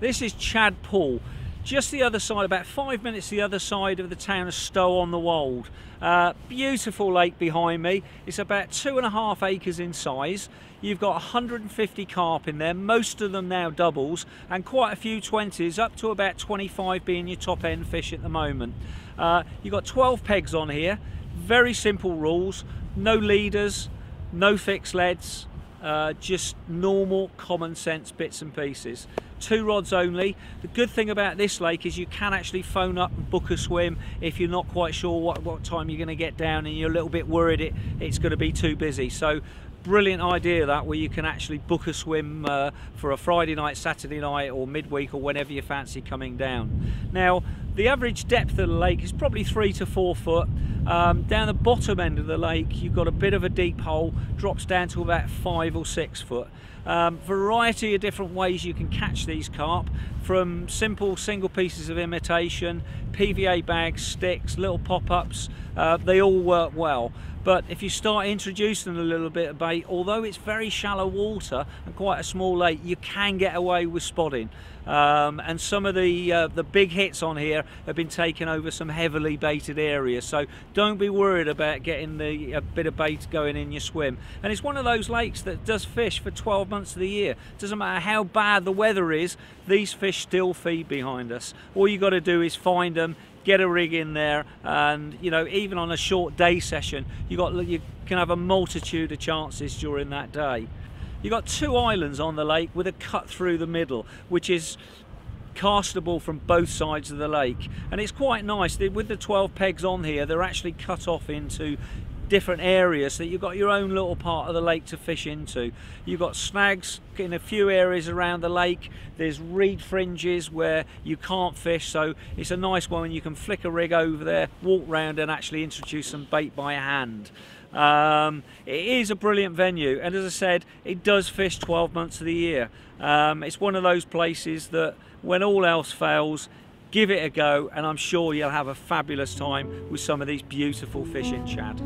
This is Chad Pool, just the other side, about 5 minutes the other side of the town of Stow on the Wold. Beautiful lake behind me. It's about 2.5 acres in size. You've got 150 carp in there, most of them now doubles, and quite a few 20s, up to about 25 being your top end fish at the moment. You've got 12 pegs on here, very simple rules, no leaders, no fixed leads, just normal common sense bits and pieces. 2 rods only. The good thing about this lake is you can actually phone up and book a swim if you're not quite sure what time you're going to get down and you're a little bit worried it's going to be too busy. So brilliant idea that, where you can actually book a swim for a Friday night, Saturday night or midweek or whenever you fancy coming down. Now the average depth of the lake is probably 3 to 4 foot. Down the bottom end of the lake you've got a bit of a deep hole, drops down to about 5 or 6 foot. Variety of different ways you can catch these carp, from simple single pieces of imitation, PVA bags, sticks, little pop-ups, they all work well. But if you start introducing a little bit of bait, although it's very shallow water and quite a small lake, you can get away with spotting. And some of the big hits on here have been taken over some heavily baited areas, so don't be worried about getting a bit of bait going in your swim. And it's one of those lakes that does fish for 12 months of the year. Doesn't matter how bad the weather is, these fish still feed behind us. All you got to do is find them, get a rig in there, and you know, even on a short day session you can have a multitude of chances during that day. You've got 2 islands on the lake with a cut through the middle, which is castable from both sides of the lake, and it's quite nice. With the 12 pegs on here, they're actually cut off into different areas, so you've got your own little part of the lake to fish into. You've got snags in a few areas around the lake. There's reed fringes where you can't fish, so it's a nice one when you can flick a rig over there, walk round and actually introduce some bait by hand. It is a brilliant venue, and as I said, it does fish 12 months of the year. It's one of those places that when all else fails, give it a go, and I'm sure you'll have a fabulous time with some of these beautiful fish in Chad.